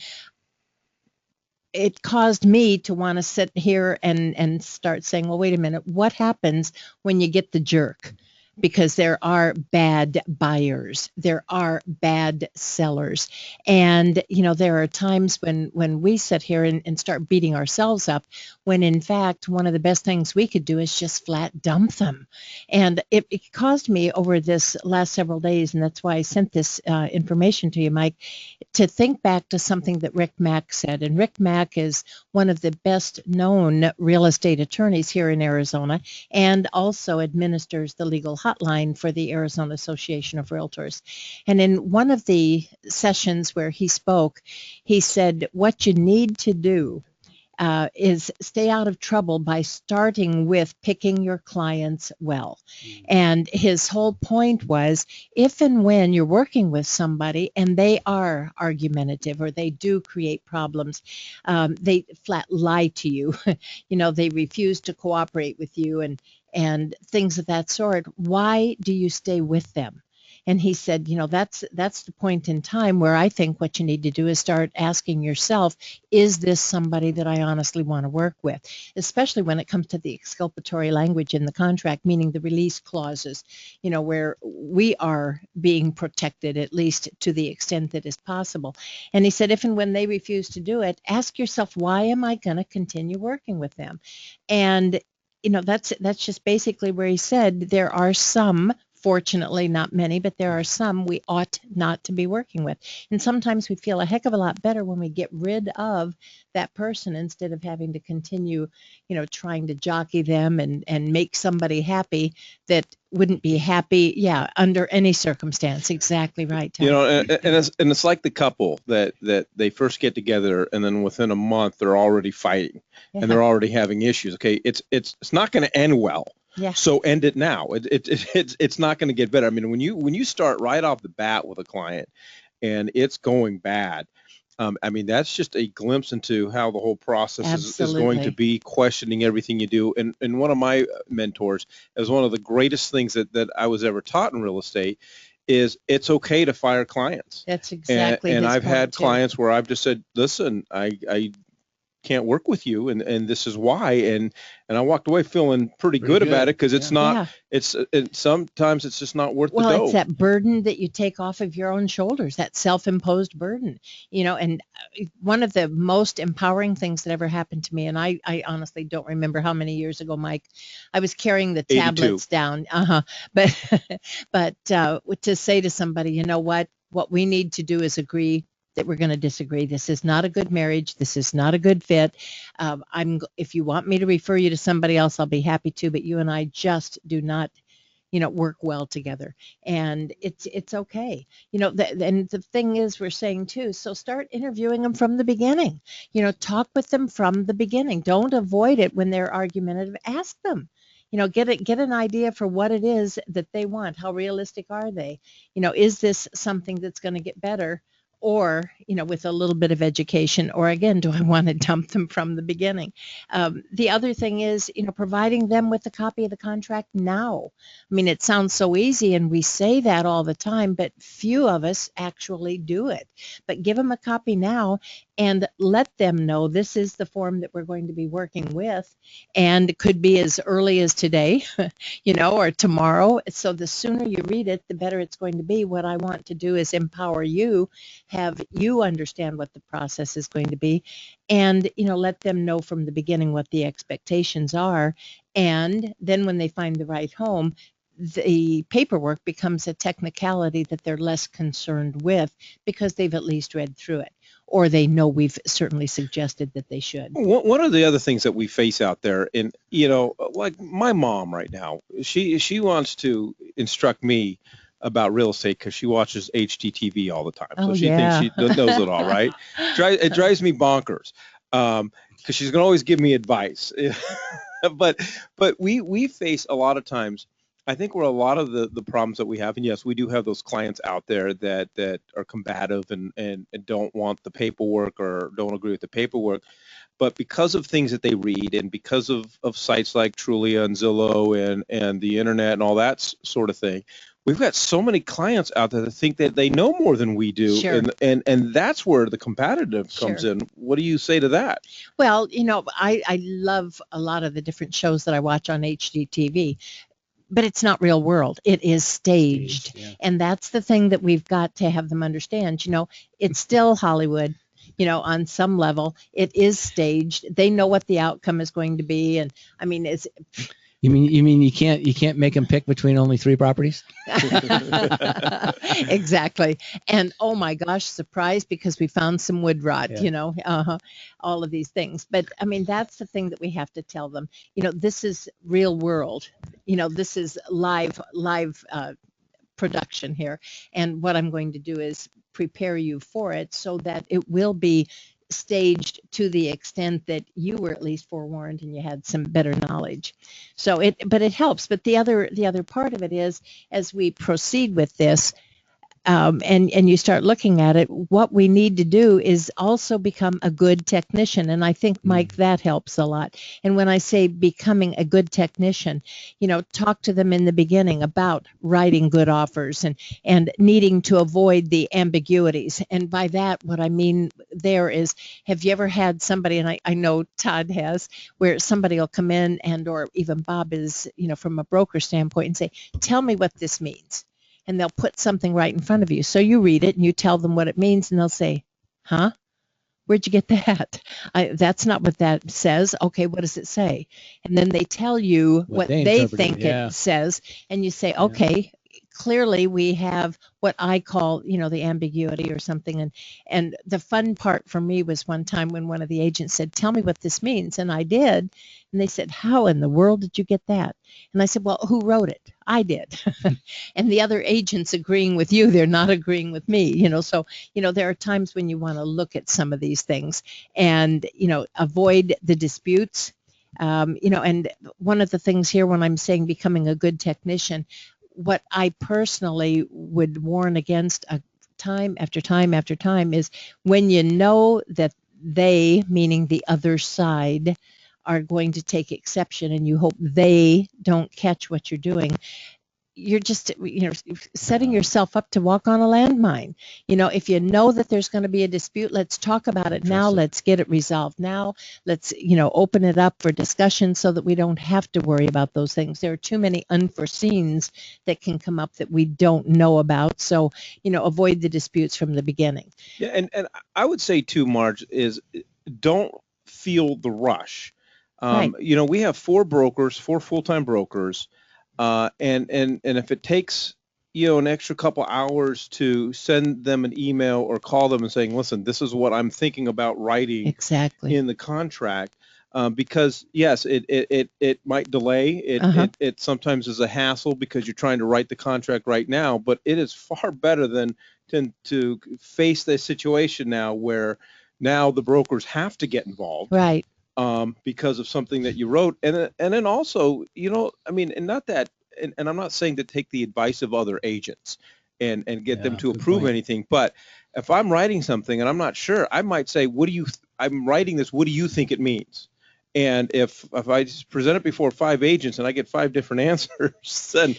it caused me to want to sit here and start saying, well, wait a minute, what happens when you get the jerk? Because there are bad buyers, there are bad sellers. And, there are times when we sit here and start beating ourselves up, when in fact, one of the best things we could do is just flat dump them. And it caused me over this last several days, and that's why I sent this information to you, Mike, to think back to something that Rick Mack said. And Rick Mack is one of the best known real estate attorneys here in Arizona and also administers the legal hotline for the Arizona Association of Realtors. And in one of the sessions where he spoke, he said, what you need to do is stay out of trouble by starting with picking your clients well. And his whole point was, if and when you're working with somebody and they are argumentative or they do create problems, they flat lie to you, they refuse to cooperate with you and things of that sort, why do you stay with them? And he said, that's the point in time where I think what you need to do is start asking yourself, is this somebody that I honestly want to work with? Especially when it comes to the exculpatory language in the contract, meaning the release clauses, where we are being protected, at least to the extent that is possible. And he said, if and when they refuse to do it, ask yourself, why am I going to continue working with them? And that's just basically where he said there are some, fortunately not many, but there are some we ought not to be working with. And sometimes we feel a heck of a lot better when we get rid of that person instead of having to continue, trying to jockey them and make somebody happy that wouldn't be happy, under any circumstance. Exactly right, Tom. And it's like the couple that they first get together and then within a month they're already fighting and they're already having issues. Okay, it's not going to end well. Yeah. So end it now. It's not going to get better. I mean, when you start right off the bat with a client and it's going bad, I mean, that's just a glimpse into how the whole process is going to be, questioning everything you do. And one of my mentors, as one of the greatest things that I was ever taught in real estate, is it's okay to fire clients. That's exactly. And his I've point had too. clients where I've just said, listen, I can't work with you, and this is why. And I walked away feeling pretty good about it, because it's not, sometimes it's just not worth the dough. It's that burden that you take off of your own shoulders, that self-imposed burden, and one of the most empowering things that ever happened to me, and I honestly don't remember how many years ago, Mike, I was carrying the 82. tablets down, but to say to somebody, you know what we need to do is agree that we're going to disagree. This is not a good marriage. This is not a good fit. If you want me to refer you to somebody else, I'll be happy to, but you and I just do not work well together, and it's okay. And the thing is, we're saying too, so start interviewing them from the beginning. Talk with them from the beginning. Don't avoid it when they're argumentative. Ask them. Get an idea for what it is that they want. How realistic are they? Is this something that's going to get better? Or, with a little bit of education, or again, do I want to dump them from the beginning? The other thing is, providing them with a copy of the contract now. I mean, it sounds so easy, and we say that all the time, but few of us actually do it. But give them a copy now and let them know this is the form that we're going to be working with, and it could be as early as today, or tomorrow. So the sooner you read it, the better it's going to be. What I want to do is empower you, have you understand what the process is going to be, and let them know from the beginning what the expectations are. And then when they find the right home, the paperwork becomes a technicality that they're less concerned with, because they've at least read through it, or they know we've certainly suggested that they should. One of the other things that we face out there, and like my mom right now, she wants to instruct me about real estate because she watches HGTV all the time. So she thinks she knows it all, right? It drives me bonkers, because she's going to always give me advice. but we face a lot of times, I think, where a lot of the problems that we have, and yes, we do have those clients out there that are combative and don't want the paperwork or don't agree with the paperwork. But because of things that they read, and because of sites like Trulia and Zillow and the internet and all that sort of thing, we've got so many clients out there that think that they know more than we do. Sure. And that's where the competitive comes Sure. in. What do you say to that? Well, I love a lot of the different shows that I watch on HGTV. But it's not real world. It is staged. Yeah. And that's the thing that we've got to have them understand. It's still Hollywood, on some level. It is staged. They know what the outcome is going to be. And I mean, You mean you can't make them pick between only 3 properties? Exactly. And oh my gosh, surprise, because we found some wood rot, all of these things. But I mean, that's the thing that we have to tell them. This is real world. This is live production here. And what I'm going to do is prepare you for it so that it will be staged to the extent that you were at least forewarned and you had some better knowledge. But it helps. But the other part of it is, as we proceed with this, and you start looking at it, what we need to do is also become a good technician. And I think, Mike, that helps a lot. And when I say becoming a good technician, talk to them in the beginning about writing good offers and needing to avoid the ambiguities. And by that, what I mean there is, have you ever had somebody, and I know Todd has, where somebody will come in, and or even Bob is, from a broker standpoint, and say, tell me what this means. And they'll put something right in front of you. So you read it and you tell them what it means, and they'll say, huh? Where'd you get that? That's not what that says. Okay, what does it say? And then they tell you what they think it says, and you say, okay, clearly we have what I call, the ambiguity or something. And the fun part for me was one time when one of the agents said, tell me what this means. And I did. And they said, how in the world did you get that? And I said, well, who wrote it? I did. And the other agents agreeing with you, they're not agreeing with me, So, there are times when you want to look at some of these things and, avoid the disputes. And one of the things here, when I'm saying becoming a good technician, what I personally would warn against time after time after time is when you know that they, meaning the other side, are going to take exception, and you hope they don't catch what you're doing, you're just, setting yourself up to walk on a landmine. If you know that there's going to be a dispute, let's talk about it now. Let's get it resolved now. Let's, open it up for discussion so that we don't have to worry about those things. There are too many unforeseens that can come up that we don't know about. So, avoid the disputes from the beginning. Yeah, and I would say too, Marge, is don't feel the rush. Right. We have four full-time brokers, and if it takes an extra couple hours to send them an email or call them and saying, listen, this is what I'm thinking about writing Exactly. in the contract, because yes, it might delay. It sometimes is a hassle because you're trying to write the contract right now, but it is far better than to face this situation now where now the brokers have to get involved. Right. Because of something that you wrote, and then also, and not that, and I'm not saying to take the advice of other agents and get them to approve anything, but if I'm writing something and I'm not sure, I might say, I'm writing this, what do you think it means? And if I just present it before 5 agents and I get 5 different answers, then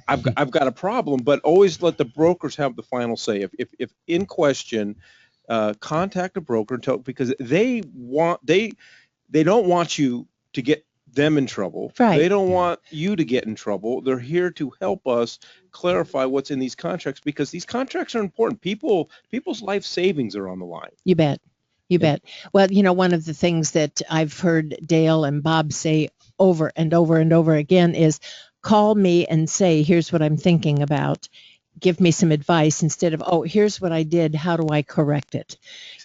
I've got a problem. But always let the brokers have the final say. If in question, contact a broker because they don't want you to get them in trouble. Right. They don't want you to get in trouble. They're here to help us clarify what's in these contracts because these contracts are important. People's life savings are on the line. You bet. You bet. Well, one of the things that I've heard Dale and Bob say over and over and over again is call me and say, here's what I'm thinking about. Give me some advice instead of, oh, here's what I did. How do I correct it?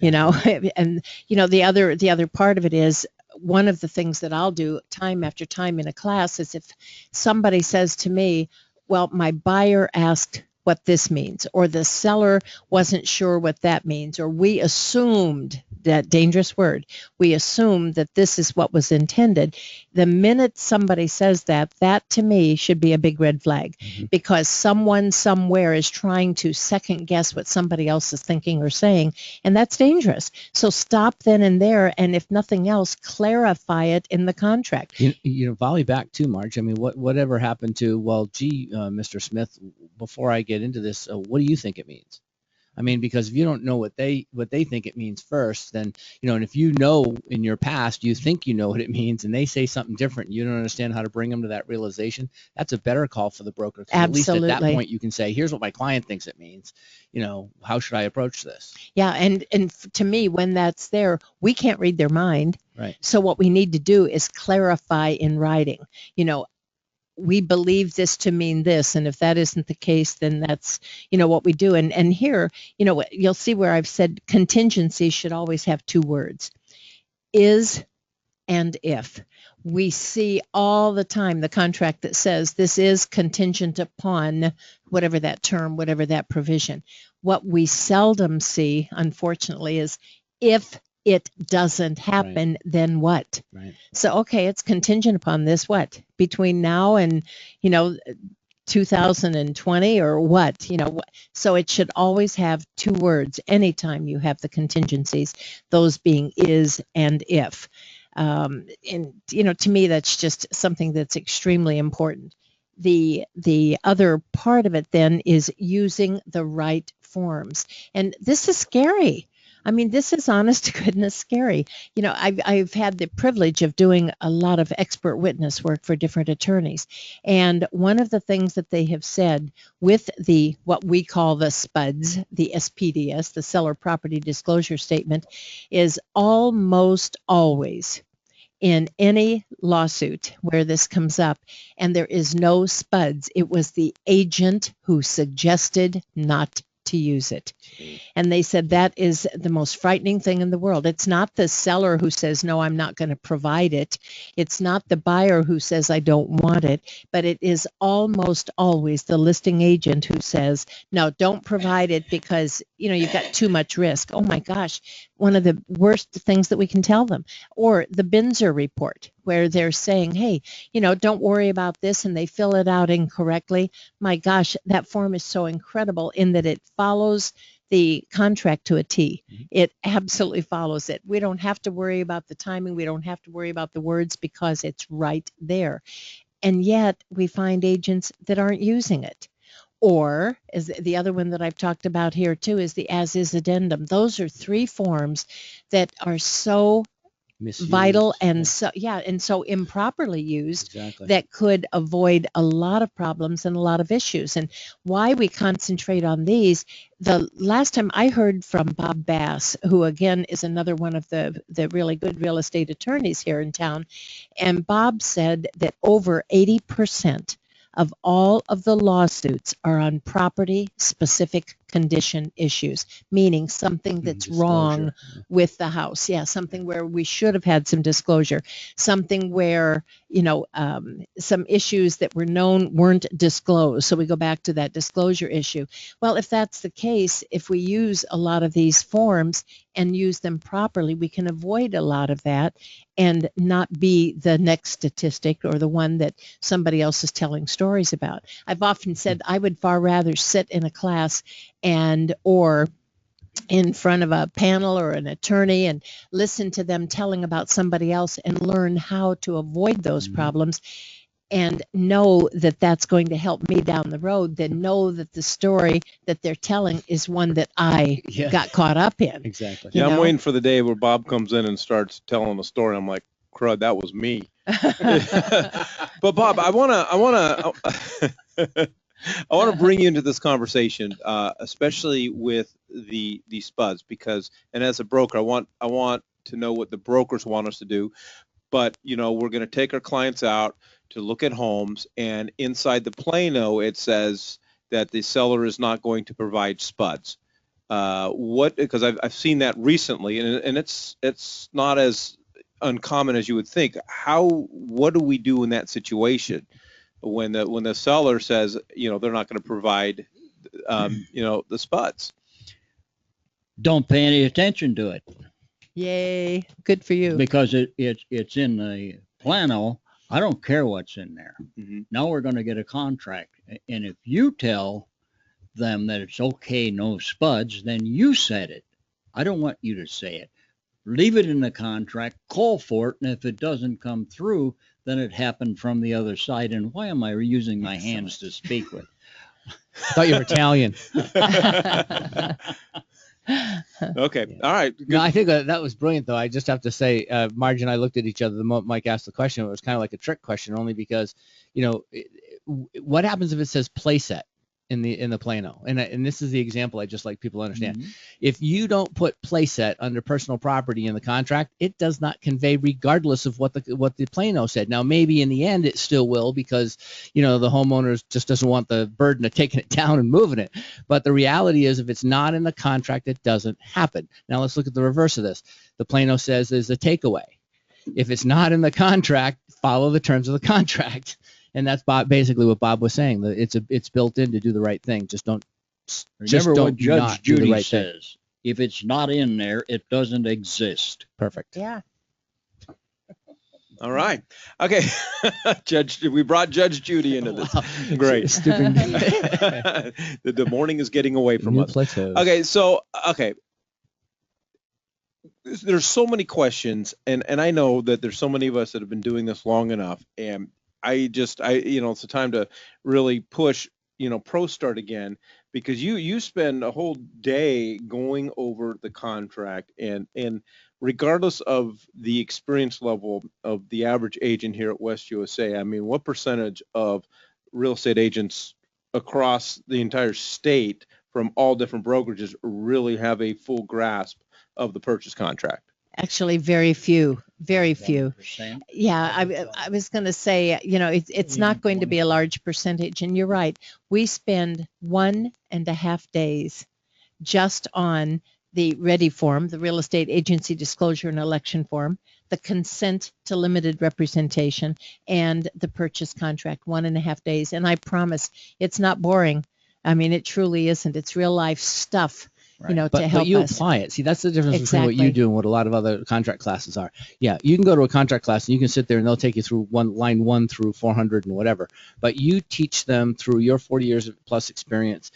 Exactly. And, the other part of it is one of the things that I'll do time after time in a class is if somebody says to me, well, my buyer asked what this means, or the seller wasn't sure what that means, or we assumed, that dangerous word, we assumed that this is what was intended. The minute somebody says that to me should be a big red flag, because someone somewhere is trying to second guess what somebody else is thinking or saying, and that's dangerous. So stop then and there, and if nothing else, clarify it in the contract. Volley back too, Marge. I mean, whatever happened to, well, gee, Mr. Smith, before I get into this, what do you think it means? I mean, because if you don't know what they think it means first, then, and if you know in your past, you think you know what it means, and they say something different, you don't understand how to bring them to that realization, that's a better call for the broker. Absolutely. At least at that point, you can say, here's what my client thinks it means. How should I approach this? Yeah. And to me, when that's there, we can't read their mind. Right. So what we need to do is clarify in writing, we believe this to mean this, and if that isn't the case, then that's what we do. And here, you'll see where I've said contingency should always have 2 words: is and if. We see all the time the contract that says this is contingent upon whatever that term, whatever that provision. What we seldom see, unfortunately, is if it doesn't happen, then what? Right. So, okay, it's contingent upon this, what? Between now and, 2020 or what? So it should always have 2 words anytime you have the contingencies, those being is and if. And, to me, that's just something that's extremely important. The other part of it then is using the right forms. And this is scary. I mean, this is honest to goodness scary. I've had the privilege of doing a lot of expert witness work for different attorneys. And one of the things that they have said with what we call the SPUDS, the SPDS, the Seller Property Disclosure Statement, is almost always in any lawsuit where this comes up and there is no SPUDS, it was the agent who suggested not to use it. And they said that is the most frightening thing in the world. It's not the seller who says, no, I'm not going to provide it. It's not the buyer who says, I don't want it. But it is almost always the listing agent who says, no, don't provide it because, you've got too much risk. Oh my gosh, one of the worst things that we can tell them. Or the Binzer report, where they're saying, hey, don't worry about this, and they fill it out incorrectly. My gosh, that form is so incredible in that it follows the contract to a T. It absolutely follows it. We don't have to worry about the timing. We don't have to worry about the words because it's right there. and yet we find agents that aren't using it. Or is the other one that I've talked about here too is the as is addendum. Those are 3 forms that are so Misused. vital and Yeah. so improperly used Exactly. that could avoid a lot of problems and a lot of issues. And why we concentrate on these, the last time I heard from Bob Bass, who again is another one of the really good real estate attorneys here in town, and Bob said that over 80% of all of the lawsuits are on property specific condition issues, meaning something that's wrong Disclosure. with the house. Yeah, something where we should have had some disclosure, something where, some issues that were known weren't disclosed. So we go back to that disclosure issue. Well, if that's the case, if we use a lot of these forms and use them properly, we can avoid a lot of that and not be the next statistic or the one that somebody else is telling stories about. I've often said I would far rather sit in a class or in front of a panel or an attorney and listen to them telling about somebody else and learn how to avoid those problems and know that that's going to help me down the road, than know that the story that they're telling is one that I got caught up in. Exactly. Yeah, I'm know? waiting for the day where Bob comes in and starts telling a story. I'm like, crud, that was me. But Bob, I want to bring you into this conversation, especially with the spuds, because, and as a broker, I want to know what the brokers want us to do. But we're going to take our clients out to look at homes, and inside the Plano, it says that the seller is not going to provide spuds. Because I've seen that recently, and it's not as uncommon as you would think. What do we do in that situation when the seller says they're not going to provide the spuds? Don't pay any attention to it Yay, good for you. because it's in the Plano. I don't care what's in there. Mhm. Now we're going to get a contract, and if you tell them that it's okay, no spuds, then you said it. I don't want you to say it. Leave it in the contract, call for it, and if it doesn't come through, then it happened from the other side. And why am I using my hands to speak with? I thought you were Italian. Okay. Yeah. All right. Good. No, I think that was brilliant, though. I just have to say, Marge and I looked at each other the moment Mike asked the question. It was kind of like a trick question, only because, what happens if it says playset in the Plano? And this is the example I just like people to understand. Mhm. If you don't put playset under personal property in the contract, it does not convey regardless of what the Plano said. Now, maybe in the end it still will, because the homeowner just doesn't want the burden of taking it down and moving it. But the reality is, if it's not in the contract, it doesn't happen. Now let's look at the reverse of this. The Plano says there's a takeaway. If it's not in the contract, follow the terms of the contract. And that's basically what Bob was saying. It's built in to do the right thing. Just don't. Remember what don't Judge not do the Judy right thing. says. If it's not in there, it doesn't exist. Perfect. Yeah. All right. Okay. We brought Judge Judy into this. Wow. Great. Stupid. The morning is getting away from New us. plateaus. Okay. There's so many questions, and I know that there's so many of us that have been doing this long enough, and it's the time to really push, ProStart again, because you spend a whole day going over the contract, and regardless of the experience level of the average agent here at West USA, I mean, what percentage of real estate agents across the entire state from all different brokerages really have a full grasp of the purchase contract? Actually, very few. Very few. 1%. Yeah, I was going to say, it's not going to be a large percentage. And you're right. We spend 1.5 days just on the READY form, the real estate agency disclosure and election form, the consent to limited representation, and the purchase contract. 1.5 days. And I promise it's not boring. I mean, it truly isn't. It's real life stuff. Right. To But help you us. apply it. See, that's the difference between what Exactly. you do and what a lot of other contract classes are. Yeah, you can go to a contract class and you can sit there and they'll take you through line 1 through 400 and whatever. But you teach them through your 40 years of plus experience.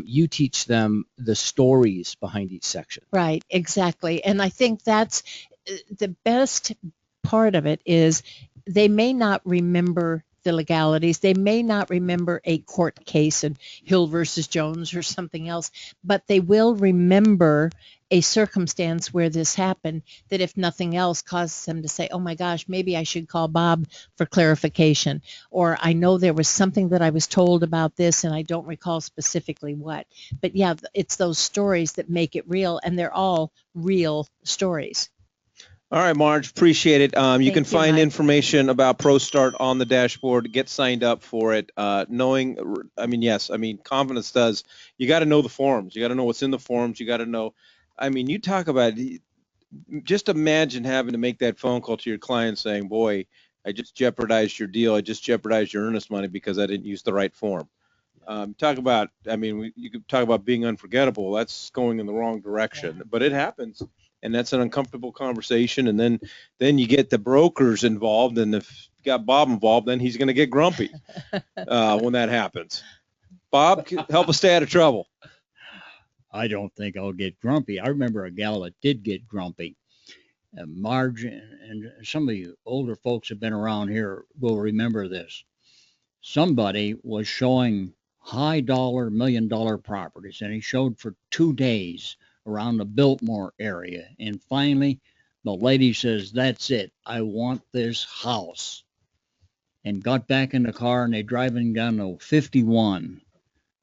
You teach them the stories behind each section. Right, exactly. And I think that's the best part of it is they may not remember the legalities. They may not remember a court case in Hill versus Jones or something else, but they will remember a circumstance where this happened that, if nothing else, causes them to say, oh my gosh, maybe I should call Bob for clarification. Or I know there was something that I was told about this and I don't recall specifically what. But yeah, it's those stories that make it real, and they're all real stories. All right, Marge, appreciate it. You can Thank you, find Mike. information about ProStart on the dashboard. Get signed up for it. Confidence does. You got to know the forms. You got to know what's in the forms. You got to know. You talk about, just imagine having to make that phone call to your client saying, boy, I just jeopardized your deal. I just jeopardized your earnest money because I didn't use the right form. You could talk about being unforgettable. That's going in the wrong direction, but it happens, and that's an uncomfortable conversation. And then you get the brokers involved, and if you got Bob involved, then he's going to get grumpy when that happens. Bob, help us stay out of trouble. I don't think I'll get grumpy. I remember a gal that did get grumpy. Marge, and some of you older folks have been around here will remember this. Somebody was showing high dollar, $1 million properties, and he showed for 2 days around the Biltmore area. And finally, the lady says, that's it. I want this house. And got back in the car, and they driving down to 51,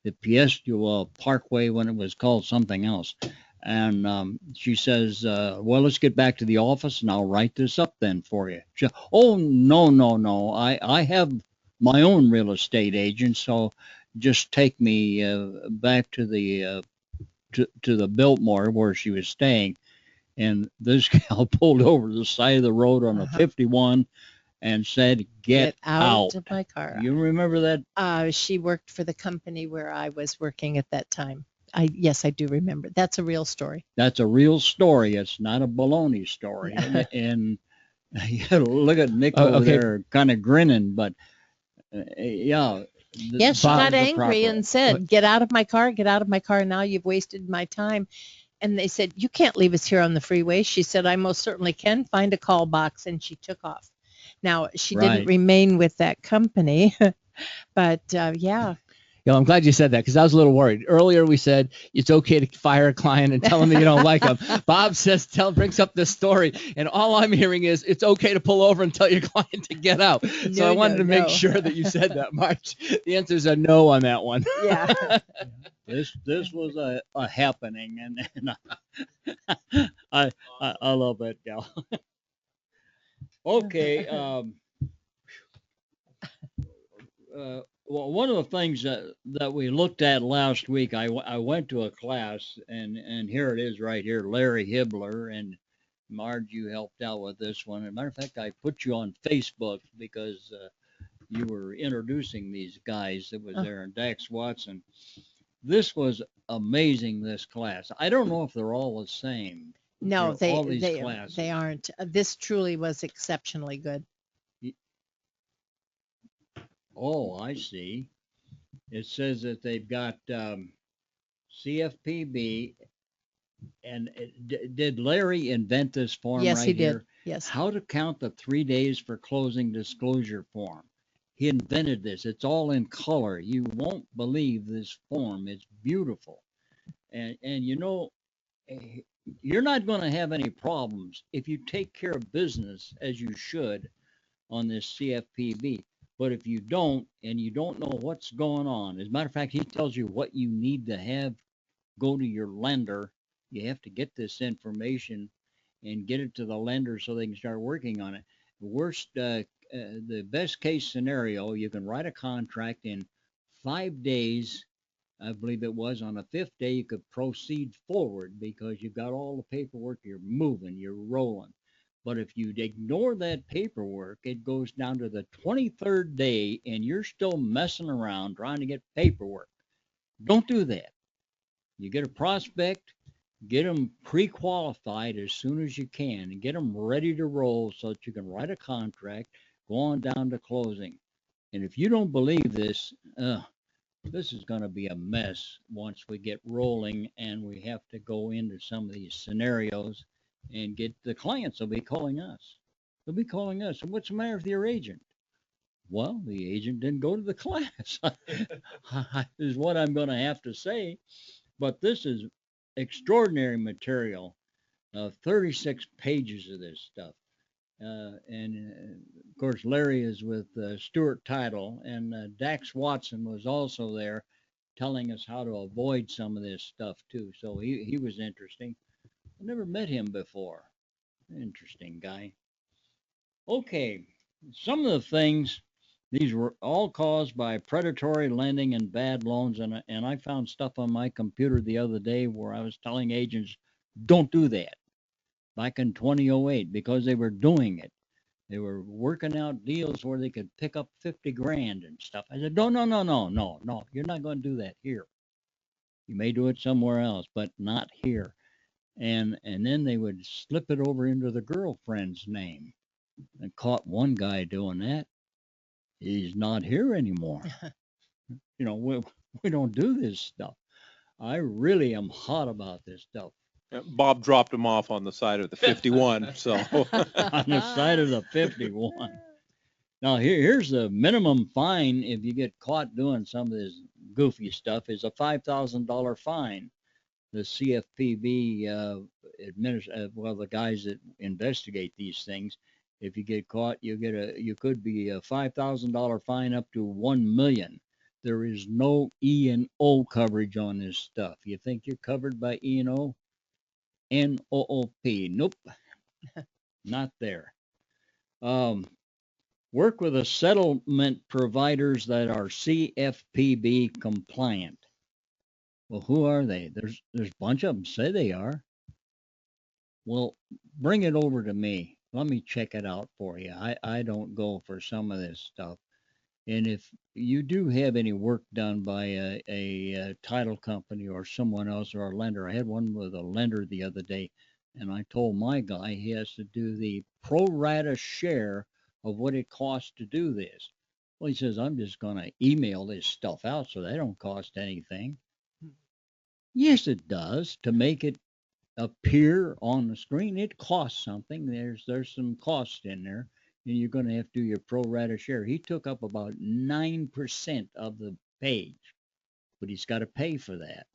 the Piestua Parkway, when it was called something else. And she says, well, let's get back to the office, and I'll write this up then for you. She, oh, no. I have my own real estate agent, so just take me back to the to the Biltmore where she was staying. And this gal pulled over the side of the road on a 51 and said, get out of my car. You remember that? She worked for the company where I was working at that time. Yes, I do remember. That's a real story. That's a real story. It's not a baloney story. And you gotta look at Nick over there kind of grinning, but yeah. Yes, she got angry and said, get out of my car, get out of my car. Now you've wasted my time. And they said, you can't leave us here on the freeway. She said, I most certainly can. Find a call box. And she took off. Now, she didn't remain with that company, but yeah. Yeah, I'm glad you said that, because I was a little worried. Earlier we said it's okay to fire a client and tell them that you don't like them. Bob brings up this story, and all I'm hearing is it's okay to pull over and tell your client to get out. So I wanted to make sure that you said that, Marge. The answer's a no on that one. Yeah. This was a happening, and I love that gal. Okay. Well, one of the things that we looked at last week, I went to a class, and here it is right here, Larry Hibbler, and Marge, you helped out with this one. As a matter of fact, I put you on Facebook because you were introducing these guys that was there, and Dax Watson. This was amazing, this class. I don't know if they're all the same. No, they aren't. This truly was exceptionally good. Oh, I see. It says that they've got CFPB, and did Larry invent this form yes, right he here? Did. Yes. How to count the 3 days for closing disclosure form. He invented this. It's all in color. You won't believe this form. It's beautiful. And you know, you're not going to have any problems if you take care of business as you should on this CFPB. But if you don't, and you don't know what's going on, as a matter of fact, he tells you what you need to have go to your lender. You have to get this information and get it to the lender so they can start working on it. The best case scenario, you can write a contract in 5 days. I believe it was on the 5th day you could proceed forward because you've got all the paperwork, you're moving, you're rolling. But if you ignore that paperwork, it goes down to the 23rd day and you're still messing around trying to get paperwork. Don't do that. You get a prospect, get them pre-qualified as soon as you can, and get them ready to roll so that you can write a contract, go on down to closing. And if you don't believe this, this is going to be a mess once we get rolling and we have to go into some of these scenarios and get the clients will be calling us. They'll be calling us. And what's the matter with your agent? Well, the agent didn't go to the class, is what I'm going to have to say. But this is extraordinary material. 36 pages of this stuff. And of course, Larry is with Stuart Title, and Dax Watson was also there telling us how to avoid some of this stuff too. So he was interesting. I never met him before. Interesting guy. Okay, some of the things, these were all caused by predatory lending and bad loans. And I found stuff on my computer the other day where I was telling agents, don't do that, back in 2008, because they were doing it. They were working out deals where they could pick up 50 grand and stuff. I said, no, no, no, no, no, no. You're not going to do that here. You may do it somewhere else, but not here. And then they would slip it over into the girlfriend's name. And caught one guy doing that. He's not here anymore. We don't do this stuff. I really am hot about this stuff. Bob dropped him off on the side of the 51. So On the side of the 51. Now here's the minimum fine if you get caught doing some of this goofy stuff is a $5,000 fine. The CFPB the guys that investigate these things, if you get caught, you could be a $5,000 fine up to $1 million. There is no E&O coverage on this stuff. You think you're covered by E&O? NOOP. Nope. Not there. Work with the settlement providers that are CFPB compliant. Well, who are they? There's a bunch of them say they are. Well, bring it over to me. Let me check it out for you. I don't go for some of this stuff. And if you do have any work done by a title company or someone else or a lender, I had one with a lender the other day, and I told my guy he has to do the pro rata share of what it costs to do this. Well, he says, I'm just going to email this stuff out so they don't cost anything. Yes, it does. To make it appear on the screen, it costs something. There's some cost in there, and you're going to have to do your pro rata share. He took up about 9% of the page, but he's got to pay for that.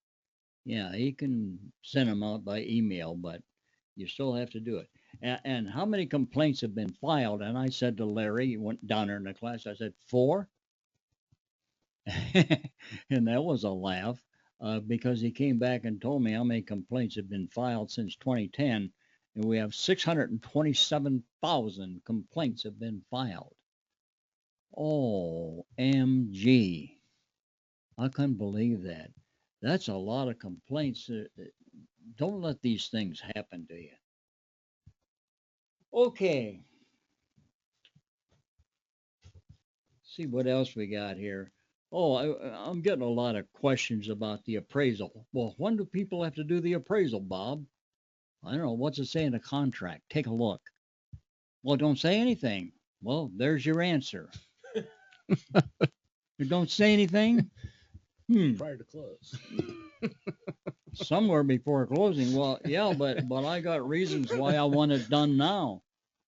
Yeah, he can send them out by email, but you still have to do it. And how many complaints have been filed? And I said to Larry, he went down there in the class, I said, 4? And that was a laugh. Because he came back and told me how many complaints have been filed since 2010, and we have 627,000 complaints have been filed. OMG. I couldn't believe that. That's a lot of complaints. Don't let these things happen to you. Okay. See what else we got here. Oh, I'm getting a lot of questions about the appraisal. Well, when do people have to do the appraisal, Bob? I don't know. What's it say in the contract? Take a look. Well, don't say anything. Well, there's your answer. You don't say anything? Prior to close. Somewhere before closing. Well, yeah, but I got reasons why I want it done now.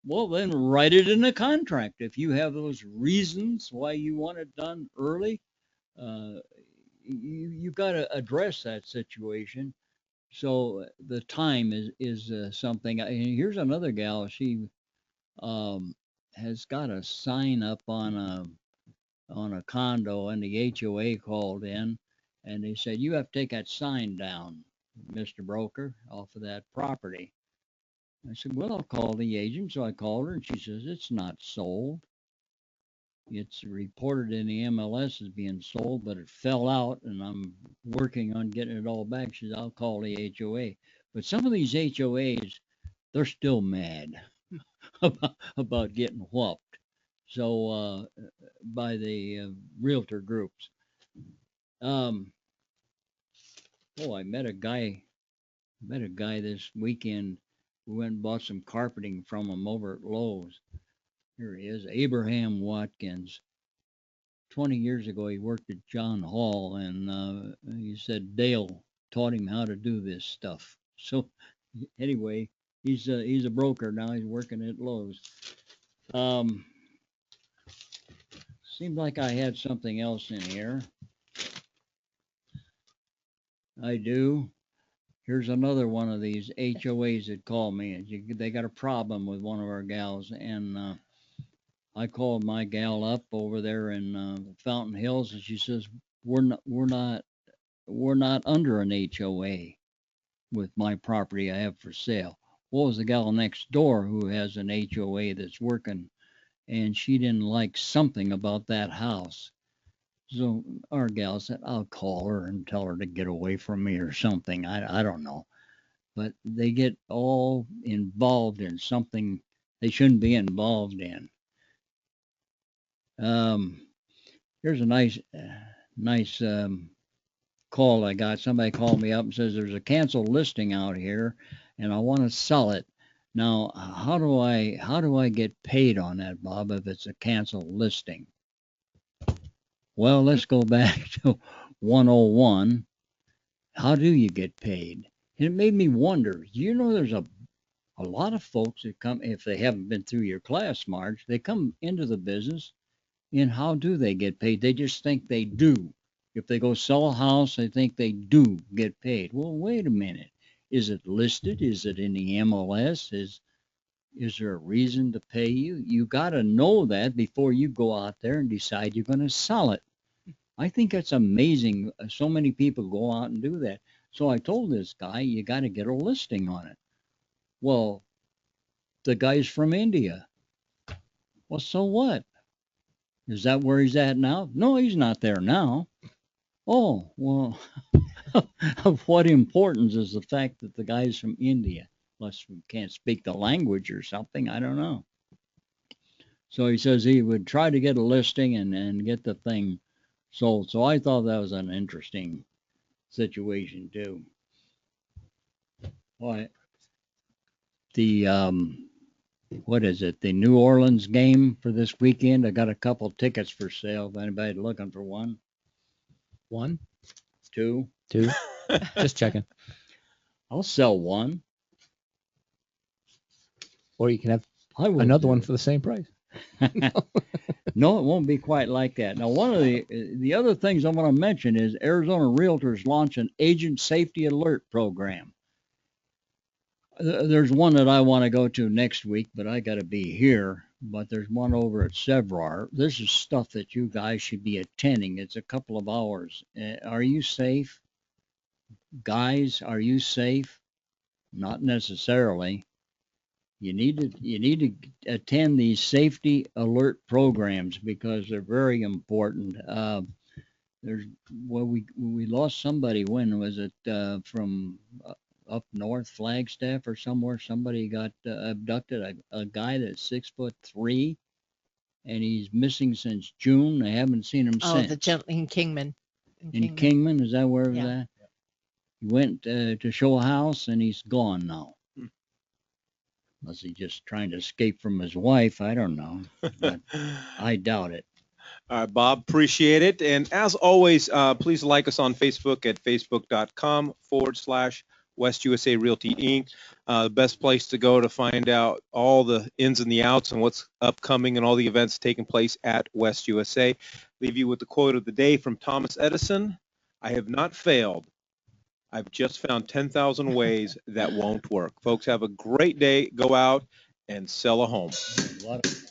Well, then write it in the contract. If you have those reasons why you want it done early, you got to address that situation. So the time is something. And here's another gal. She has got a sign up on a condo, and the HOA called in, and they said you have to take that sign down, Mr. Broker, off of that property. I said, well, I'll call the agent. So I called her, and she says it's not sold. It's reported in the MLS as being sold, but it fell out, and I'm working on getting it all back. She says, I'll call the HOA. But some of these HOAs, they're still mad about getting whopped. So by the realtor groups. I met a guy this weekend. We went and bought some carpeting from him over at Lowe's. Here he is, Abraham Watkins. 20 years ago, he worked at John Hall, and he said Dale taught him how to do this stuff. So anyway, he's a broker now. He's working at Lowe's. Seems like I had something else in here. I do. Here's another one of these HOAs that called me, and they got a problem with one of our gals, and I called my gal up over there in Fountain Hills, and she says we're not under an HOA with my property I have for sale. Well, it was the gal next door who has an HOA that's working, and she didn't like something about that house. So our gal said, I'll call her and tell her to get away from me or something. I don't know. But they get all involved in something they shouldn't be involved in. Here's a nice call I got. Somebody called me up and says there's a canceled listing out here, and I want to sell it. Now, how do I get paid on that, Bob, if it's a canceled listing? Well, let's go back to 101. How do you get paid? And it made me wonder. You know, there's a lot of folks that come, if they haven't been through your class, Marge, they come into the business, and how do they get paid? They just think they do. If they go sell a house, they think they do get paid. Well, wait a minute. Is it listed? Is it in the MLS? Is there a reason to pay you? You got to know that before you go out there and decide you're going to sell it. I think that's amazing. So many people go out and do that. So I told this guy, you got to get a listing on it. Well, the guy's from India. Well, so what? Is that where he's at now? No, he's not there now. Oh, well, of what importance is the fact that the guy's from India? Unless we can't speak the language or something, I don't know. So he says he would try to get a listing and get the thing sold. So I thought that was an interesting situation too. Why, the what is it? The New Orleans game for this weekend. I got a couple tickets for sale. If anybody's looking for one. One, Two. just checking. I'll sell one. Or you can have I will another do. one for the same price. No, it won't be quite like that. Now, one of the other things I want to mention is Arizona Realtors launched an agent safety alert program. There's one that I want to go to next week, but I got to be here. But there's one over at Sevrar. This is stuff that you guys should be attending. It's a couple of hours. Are you safe? Guys, are you safe? Not necessarily. You need to attend these safety alert programs because they're very important. We lost somebody. When was it? From up north, Flagstaff or somewhere. Somebody got abducted. A guy that's 6'3", and he's missing since June. They haven't seen him since. The gentleman in Kingman. In Kingman, is that where it was Yeah. at? He went to show a house, and he's gone now. Unless he's just trying to escape from his wife. I don't know. But I doubt it. All right, Bob, appreciate it. And as always, please like us on Facebook at facebook.com/West USA Realty Inc. The best place to go to find out all the ins and the outs and what's upcoming and all the events taking place at West USA. Leave you with the quote of the day from Thomas Edison. I have not failed. I've just found 10,000 ways that won't work. Folks, have a great day. Go out and sell a home. A lot of